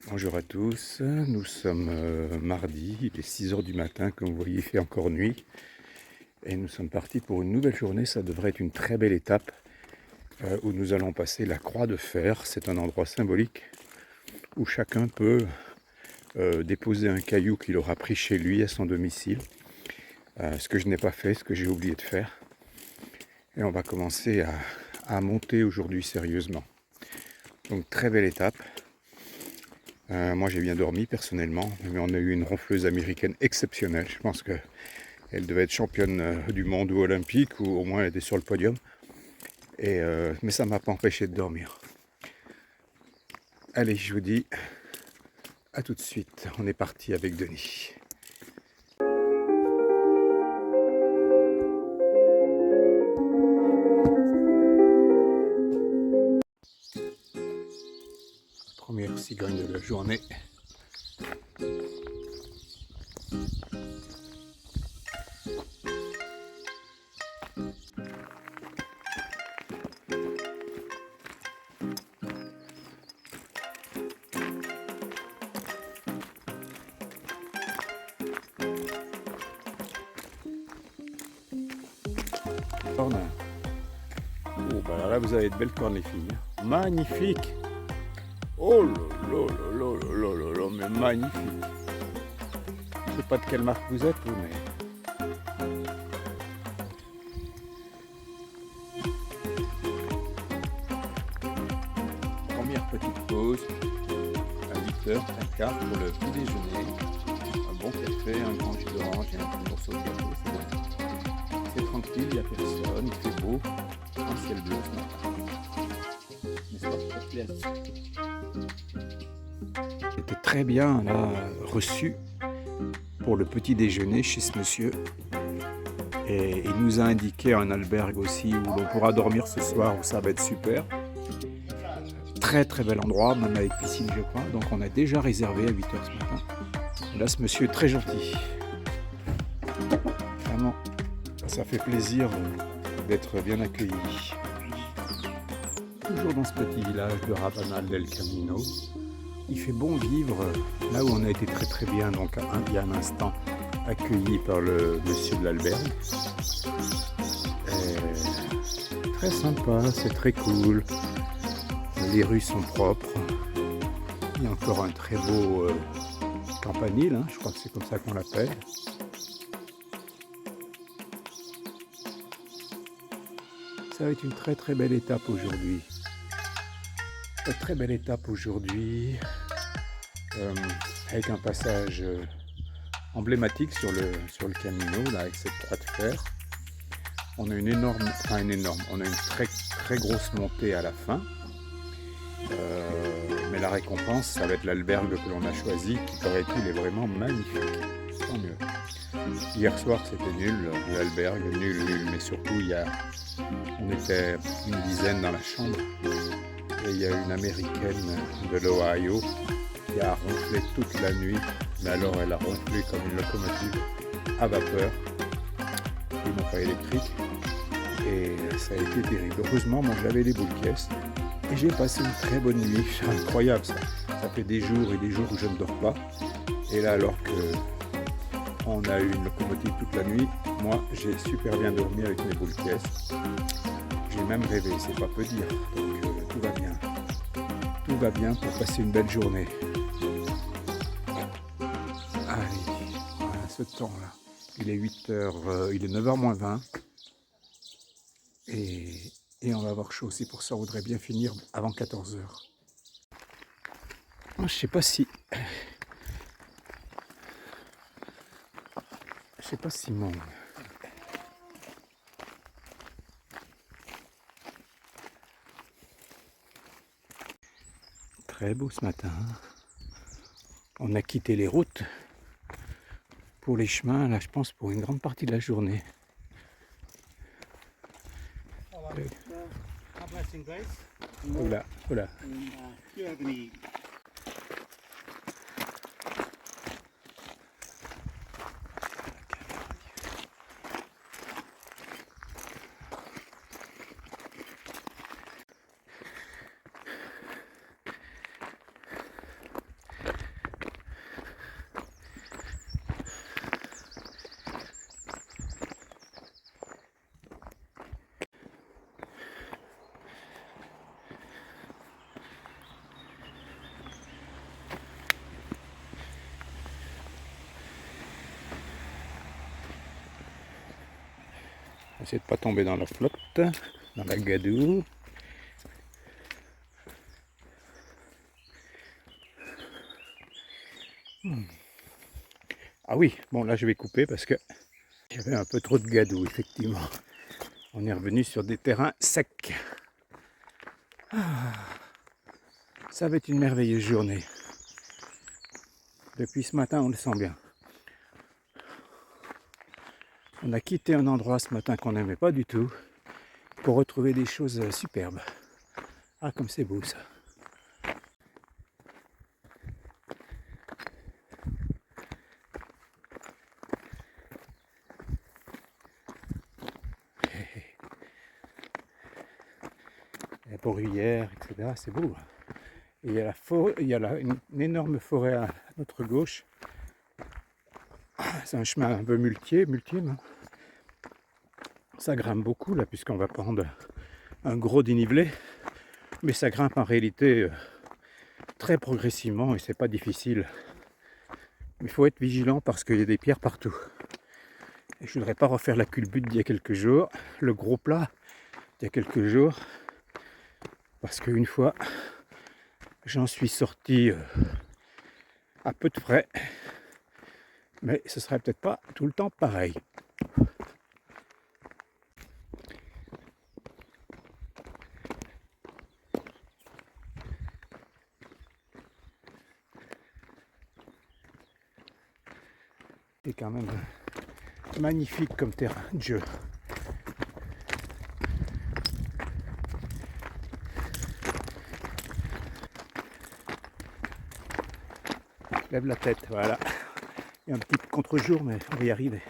Bonjour à tous, nous sommes mardi, il est 6 heures du matin, comme vous voyez il fait encore nuit et nous sommes partis pour une nouvelle journée. Ça devrait être une très belle étape où nous allons passer la Croix de Fer. C'est un endroit symbolique où chacun peut déposer un caillou qu'il aura pris chez lui à son domicile, ce que je n'ai pas fait, ce que j'ai oublié de faire. Et on va commencer à monter aujourd'hui sérieusement. Donc très belle étape. Moi j'ai bien dormi personnellement, mais on a eu une ronfleuse américaine exceptionnelle. Je pense qu'elle devait être championne du monde ou olympique, ou au moins elle était sur le podium. Mais ça ne m'a pas empêché de dormir. Allez, je vous dis à tout de suite. On est parti avec Denis. Première cigogne de la journée. Corne. Oh, bah là vous avez de belles cornes les filles. Magnifique. Oh là là là là là là là, mais magnifique. Je sais pas de quelle marque vous êtes, vous, mais... Première petite pause à 8h, un quart pour le petit déjeuner. Un bon café, un grand jus d'orange et un petit morceau de gâteau. C'est tranquille, il n'y a personne, il fait beau, un ciel bleu ce matin. N'est-ce pas, J'étais très bien là reçu pour le petit déjeuner chez ce monsieur. Et il nous a indiqué un albergue aussi où l'on pourra dormir ce soir, où ça va être super. Très très bel endroit, même avec piscine je crois. Donc on a déjà réservé à 8h ce matin. Et là ce monsieur est très gentil. Vraiment, ça fait plaisir d'être bien accueilli. Toujours dans ce petit village de Rabanal del Camino. Il fait bon vivre là où on a été très très bien, donc il y a un instant, accueilli par le monsieur de l'albergue. Très sympa, c'est très cool. Les rues sont propres. Il y a encore un très beau campanile, hein, je crois que c'est comme ça qu'on l'appelle. Ça va être une très très belle étape aujourd'hui. Une très belle étape aujourd'hui, avec un passage emblématique sur le Camino, là, avec cette croix de fer. On a on a une très très grosse montée à la fin. Mais la récompense, ça va être l'albergue que l'on a choisi, qui paraît-il est vraiment magnifique. Tant mieux. Hier soir c'était nul, l'albergue nul, mais surtout on était une dizaine dans la chambre et il y a une américaine de l'Ohio qui a ronflé toute la nuit, mais alors elle a ronflé comme une locomotive à vapeur, et non pas électrique, et ça a été terrible. Heureusement, moi j'avais les boules caisses et j'ai passé une très bonne nuit. C'est incroyable ça. Ça fait des jours et des jours où je ne dors pas, et là alors que on a eu une locomotive toute la nuit, moi j'ai super bien dormi avec mes boules caisses. J'ai même rêvé, c'est pas peu dire. Donc tout va bien. Tout va bien pour passer une belle journée. Allez, voilà ce temps-là. Il est 8h, il est 9h moins 20. Et on va avoir chaud. C'est pour ça qu'on voudrait bien finir avant 14h. Je sais pas si... Je sais pas si mon... Très beau ce matin. On a quitté les routes pour les chemins, là je pense pour une grande partie de la journée. Oula, oula. essayer de ne pas tomber dans la flotte, dans la gadoue. Ah oui, bon là je vais couper parce que j'avais un peu trop de gadoue, effectivement. On est revenu sur des terrains secs. Ça va être une merveilleuse journée. Depuis ce matin, on le sent bien. On a quitté un endroit ce matin qu'on n'aimait pas du tout pour retrouver des choses superbes. Ah, comme c'est beau ça. Les bruyères, etc. C'est beau. Et il y a, une énorme forêt à notre gauche. C'est un chemin un peu muletier. Ça grimpe beaucoup là, puisqu'on va prendre un gros dénivelé. Mais ça grimpe en réalité très progressivement et c'est pas difficile. Mais il faut être vigilant parce qu'il y a des pierres partout. Et je ne voudrais pas refaire la culbute d'il y a quelques jours, le gros plat d'il y a quelques jours. Parce qu'une fois, j'en suis sorti à peu de frais. Mais ce serait peut-être pas tout le temps pareil. C'est quand même magnifique comme terrain de jeu. Lève la tête, voilà. Il y a un petit contre-jour, mais on va y arriver.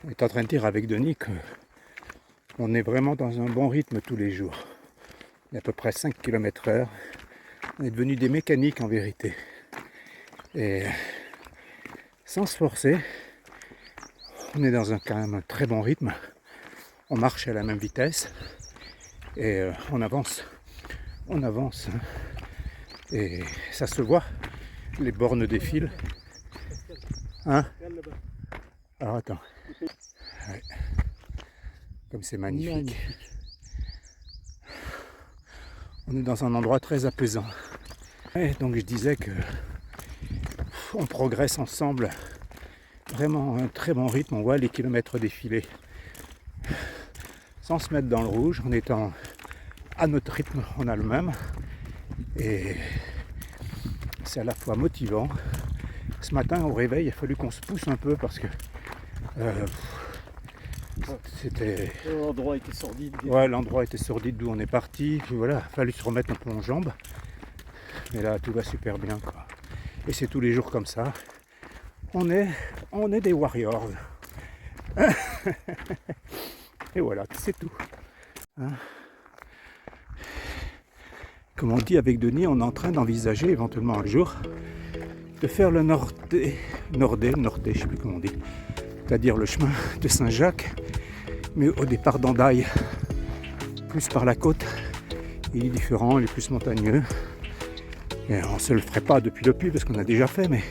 On est en train de dire avec Denis qu'on est vraiment dans un bon rythme tous les jours. On est à peu près 5 km/h. On est devenus des mécaniques en vérité. Et sans se forcer, on est dans quand même un très bon rythme. On marche à la même vitesse et on avance. Et ça se voit, les bornes défilent. Hein? Alors attends. Ouais. Comme c'est magnifique. On est dans un endroit très apaisant. Et donc je disais que on progresse ensemble. Vraiment un très bon rythme. On voit les kilomètres défiler. Sans se mettre dans le rouge, en étant à notre rythme, on a le même. Et c'est à la fois motivant. Ce matin au réveil, il a fallu qu'on se pousse un peu parce que c'était... L'endroit était sordide. Ouais, l'endroit était sordide d'où on est parti. Puis voilà, il a fallu se remettre un peu en jambes. Mais là, tout va super bien, quoi. Et c'est tous les jours comme ça. On est des warriors. Et voilà, c'est tout. Hein? Comme on dit avec Denis, on est en train d'envisager éventuellement un jour de faire le Nordé, je sais plus comment on dit, c'est-à-dire le chemin de Saint-Jacques, mais au départ d'Andaille, plus par la côte. Il est différent, il est plus montagneux. Et on ne se le ferait pas depuis le puits parce qu'on a déjà fait, mais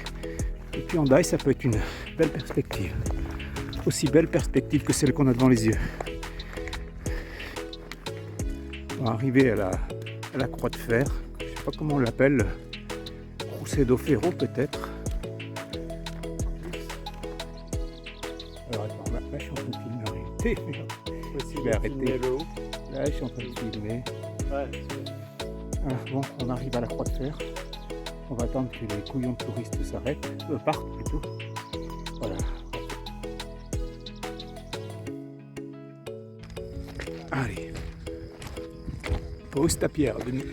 depuis Andaille, ça peut être une belle perspective. Aussi belle perspective que celle qu'on a devant les yeux. On va arriver à la croix de fer, je ne sais pas comment on l'appelle, Rousseau Ferro peut-être. Alors attends, là je suis en train de filmer, arrêtez. Je vais arrêter. Là je suis en train de filmer. Ouais, bon, on arrive à la croix de fer. On va attendre que les couillons de touristes s'arrêtent, partent plutôt. Voilà. Allez. Pose ta pierre, Denis.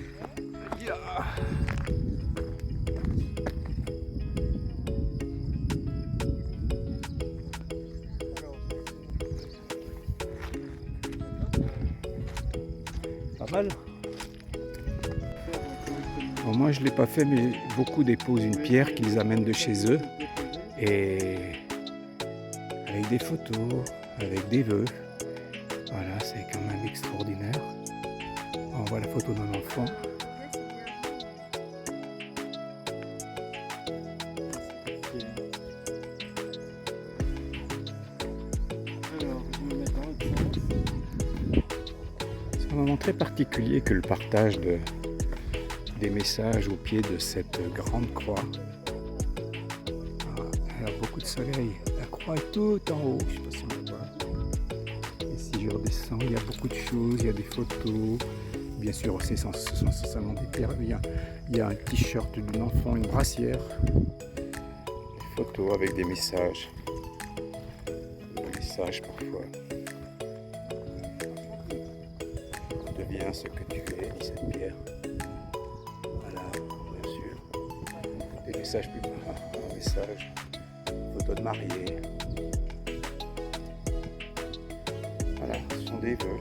Pas mal. Bon, moi je ne l'ai pas fait, mais beaucoup déposent une pierre qu'ils amènent de chez eux. Et avec des photos, avec des vœux. Voilà, c'est quand même extraordinaire. On voit la photo d'un enfant. C'est un moment très particulier que le partage des messages au pied de cette grande croix. Il y a beaucoup de soleil. La croix est tout en haut. Je ne sais pas si on le voit. Et si je redescends, il y a beaucoup de choses. Il y a des photos. Bien sûr, ce sont essentiellement des pierres. Il y a un t-shirt d'un enfant, une brassière. Des photos avec des messages. Des messages parfois. Deviens ce que tu es, dit cette pierre. Voilà, bien sûr. Des messages plus bas. Un message. Photo de mariée. Voilà, ce sont des vœux.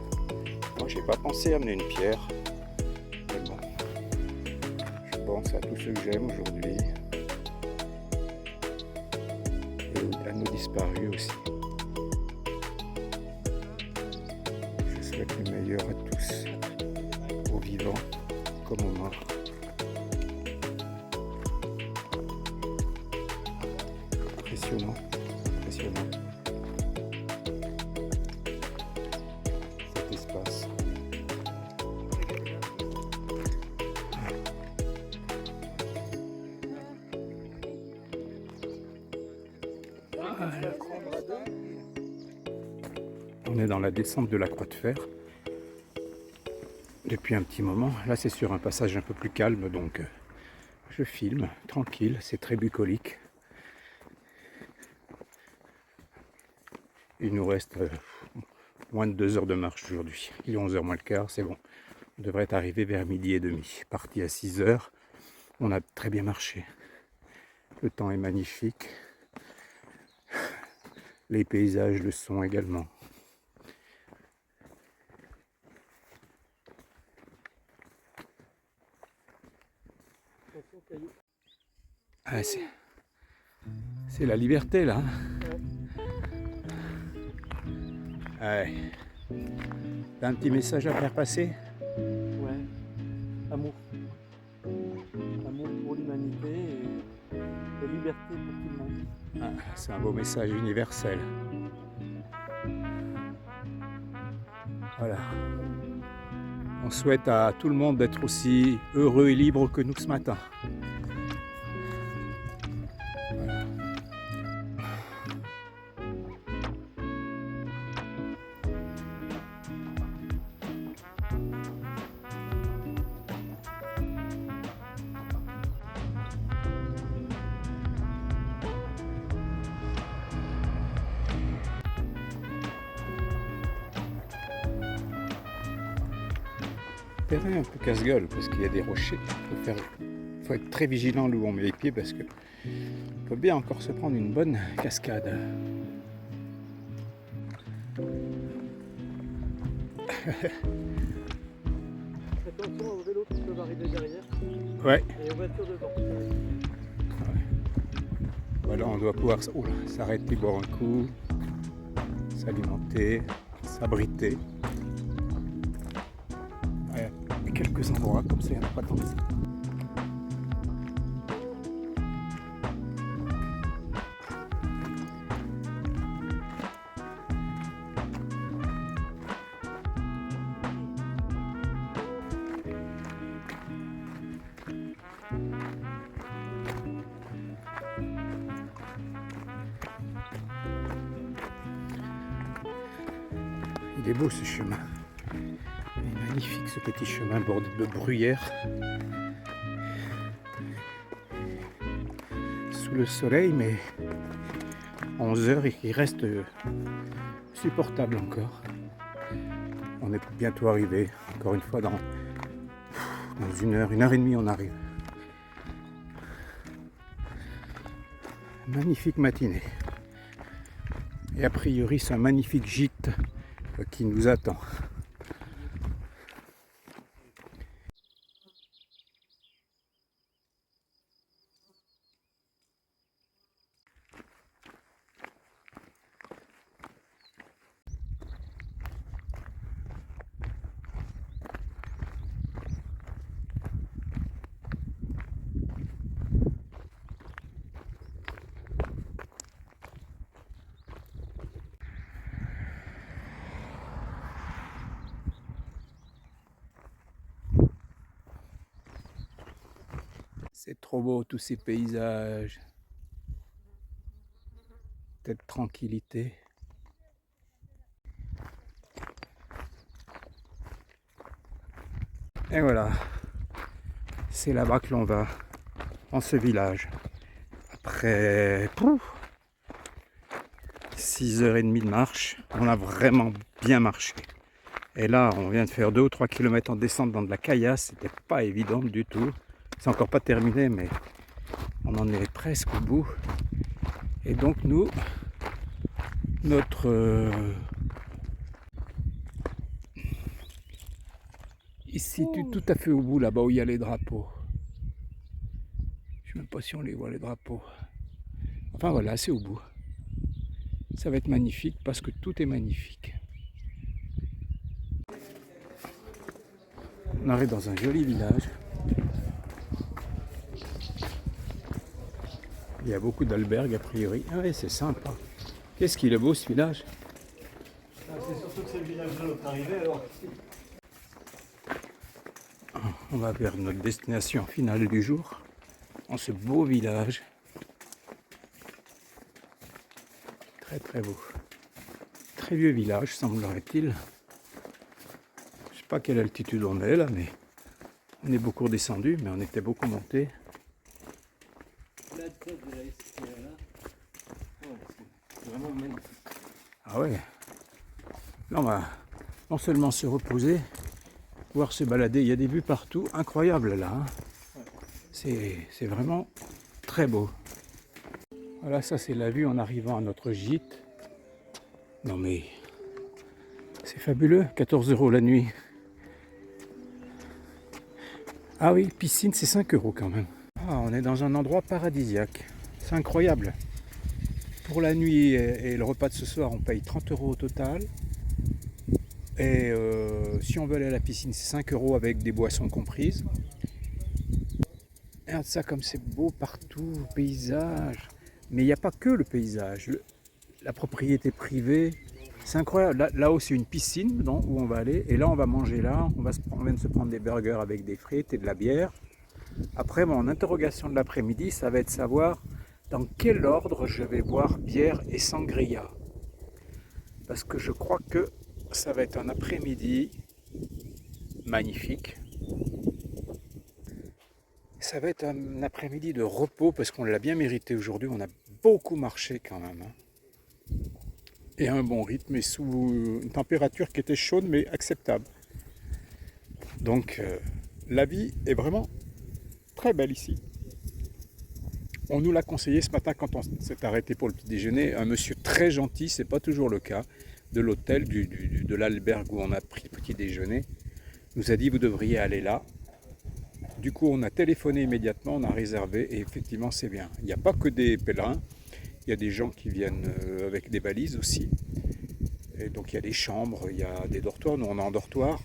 Moi, j'ai pas pensé à amener une pierre. Mais bon, je pense à tous ceux que j'aime aujourd'hui. Et à nos disparus aussi. Je souhaite le meilleur à tous, aux vivants comme aux morts. Impressionnant, impressionnant. Cet espace. On est dans la descente de la Croix de Fer depuis un petit moment. Là, c'est sur un passage un peu plus calme, donc je filme tranquille. C'est très bucolique. Il nous reste moins de 2 heures de marche aujourd'hui. Il est 11h moins le quart, c'est bon. On devrait être arrivé vers 12h30. Parti à 6h. On a très bien marché. Le temps est magnifique. Les paysages le sont également. Ah, c'est la liberté là. Ouais. T'as un petit message à faire passer? Ouais. Amour. Amour pour l'humanité et liberté pour tout le monde. Ah, c'est un beau message universel. Voilà. On souhaite à tout le monde d'être aussi heureux et libre que nous ce matin. Voilà. Terrain un peu casse-gueule parce qu'il y a des rochers. Il faut être très vigilant où on met les pieds parce que on peut bien encore se prendre une bonne cascade. Attention aux vélos qui peuvent arriver derrière. Ouais. Et aux voitures devant. Ouais. Voilà, on doit pouvoir s'arrêter, boire un coup, s'alimenter, s'abriter. Ouais, il y a quelques endroits comme ça, il n'y en a pas tant que ça. Il est beau ce chemin. Il est magnifique ce petit chemin bordé de bruyères. Sous le soleil, mais 11h, il reste supportable encore. On est bientôt arrivé. Encore une fois, dans 1 heure et demie, on arrive. Magnifique matinée. Et a priori, c'est un magnifique gîte qui nous attend. C'est trop beau tous ces paysages. Cette tranquillité. Et voilà, c'est là-bas que l'on va, dans ce village. Après 6h30 de marche, on a vraiment bien marché. Et là, on vient de faire 2 ou 3 km en descente dans de la caillasse, c'était pas évident du tout. C'est encore pas terminé, mais on en est presque au bout. Et donc nous, notre... il se situe tout à fait au bout, là-bas où il y a les drapeaux. Je ne sais même pas si on les voit, les drapeaux. Enfin voilà, c'est au bout. Ça va être magnifique parce que tout est magnifique. On arrive dans un joli village. Il y a beaucoup d'albergues a priori. Ah oui, c'est sympa. Qu'est-ce qu'il est beau ce village. C'est surtout que c'est le village de l'autre arrivée alors. On va vers notre destination finale du jour. Dans ce beau village. Très très beau. Très vieux village semblerait-il. Je sais pas à quelle altitude on est là, mais on est beaucoup redescendu, mais on était beaucoup monté. C'est vraiment magnifique. Ah ouais. Là on va non seulement se reposer, pouvoir se balader. Il y a des vues partout incroyables là. Hein. C'est vraiment très beau. Voilà, ça c'est la vue en arrivant à notre gîte. Non mais c'est fabuleux, 14 € la nuit. Ah oui, piscine c'est 5 € quand même. Ah, on est dans un endroit paradisiaque. C'est incroyable. Pour la nuit et le repas de ce soir, on paye 30 € au total. Et si on veut aller à la piscine, c'est 5 € avec des boissons comprises. Regarde ça comme c'est beau partout, le paysage. Mais il n'y a pas que le paysage. La propriété privée, c'est incroyable. Là-haut, c'est une piscine où on va aller. Et là, on va manger là. On vient de se prendre des burgers avec des frites et de la bière. Après, mon interrogation de l'après-midi, ça va être de savoir dans quel ordre je vais boire bière et sangria. Parce que je crois que ça va être un après-midi magnifique. Ça va être un après-midi de repos parce qu'on l'a bien mérité aujourd'hui. On a beaucoup marché quand même. Hein. Et un bon rythme et sous une température qui était chaude mais acceptable. Donc la vie est vraiment très belle ici. On nous l'a conseillé ce matin quand on s'est arrêté pour le petit déjeuner. Un monsieur très gentil, c'est pas toujours le cas, de l'hôtel, de l'albergue où on a pris le petit déjeuner, nous a dit vous devriez aller là. Du coup, on a téléphoné immédiatement, on a réservé et effectivement, c'est bien. Il n'y a pas que des pèlerins, il y a des gens qui viennent avec des valises aussi. Et donc, il y a des chambres, il y a des dortoirs. Nous, on est en dortoir,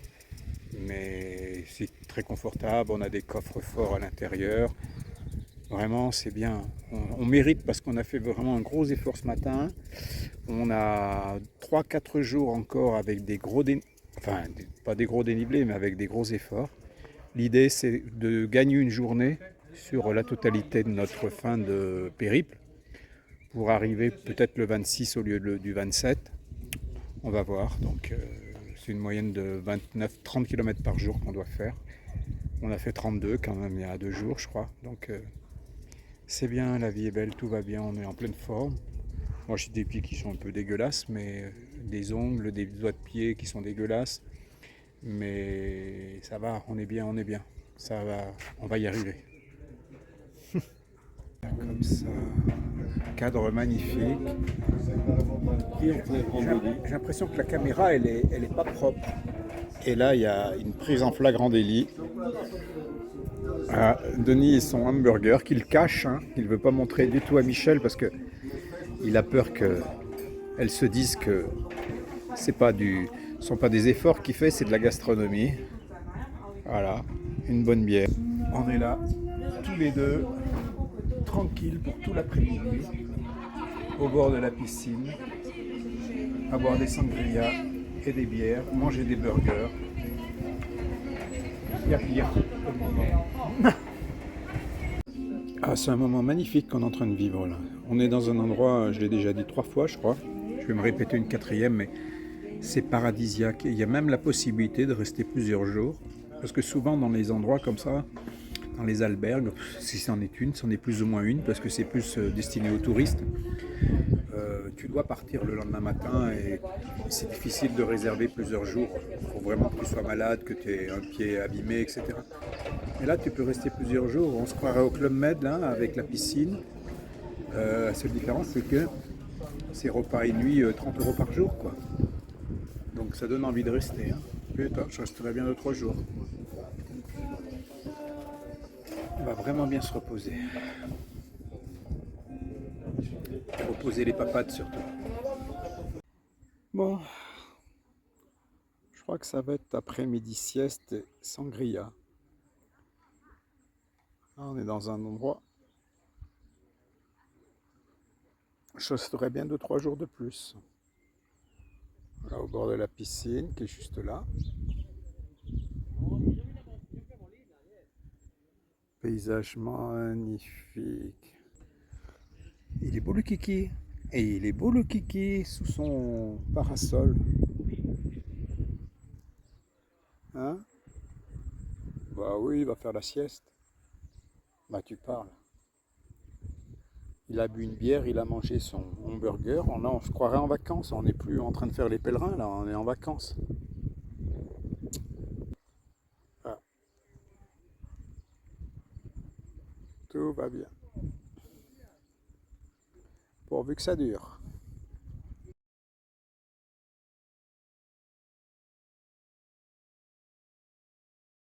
mais c'est très confortable. On a des coffres forts à l'intérieur. Vraiment, c'est bien. On mérite parce qu'on a fait vraiment un gros effort ce matin. On a 3-4 jours encore avec des gros enfin, pas des gros dénivelés, mais avec des gros efforts. L'idée, c'est de gagner une journée sur la totalité de notre fin de périple pour arriver peut-être le 26 au lieu du 27. On va voir. Donc, c'est une moyenne de 29-30 km par jour qu'on doit faire. On a fait 32 quand même il y a 2 jours, je crois. Donc, c'est bien, la vie est belle, tout va bien, on est en pleine forme. Moi, j'ai des pieds qui sont un peu dégueulasses, mais des ongles, des doigts de pied qui sont dégueulasses. Mais ça va, on est bien, ça va, on va y arriver. Comme ça, cadre magnifique. J'ai l'impression que la caméra, elle est pas propre. Et là, il y a une prise en flagrant délit. Ah, Denis et son hamburger qu'il cache, hein, qu'il ne veut pas montrer du tout à Michel parce que il a peur qu'elle se dise que ce ne sont pas des efforts qu'il fait, c'est de la gastronomie. Voilà, une bonne bière. On est là, tous les deux, tranquilles pour tout l'après-midi, au bord de la piscine, à boire des sangrias et des bières, manger des burgers. Il y a pire pour le moment. Ah, c'est un moment magnifique qu'on est en train de vivre là. On est dans un endroit, je l'ai déjà dit 3 fois, je crois. Je vais me répéter une quatrième, mais c'est paradisiaque. Il y a même la possibilité de rester plusieurs jours. Parce que souvent, dans les endroits comme ça, dans les albergues, si c'en est une, c'en est plus ou moins une, parce que c'est plus destiné aux touristes. Tu dois partir le lendemain matin et c'est difficile de réserver plusieurs jours. Il faut vraiment que tu sois malade, que tu aies un pied abîmé, etc. Et là, tu peux rester plusieurs jours. On se croirait au Club Med, là, avec la piscine. La seule différence, c'est que c'est repas et nuit 30 € par jour, quoi. Donc ça donne envie de rester. Hein. Putain, je resterai bien 2-3 jours. On va vraiment bien se reposer. Reposer les papates surtout. Bon, je crois que ça va être après-midi sieste et sangria. Là, on est dans un endroit. Je resterai bien 2-3 jours de plus. Là, au bord de la piscine qui est juste là. Paysage magnifique. Il est beau le kiki. Et il est beau le kiki sous son parasol. Hein? Bah oui, il va faire la sieste. Bah tu parles. Il a bu une bière, il a mangé son hamburger. Là, on se croirait en vacances. On n'est plus en train de faire les pèlerins, là, on est en vacances. Ah, tout va bien. Pourvu que ça dure.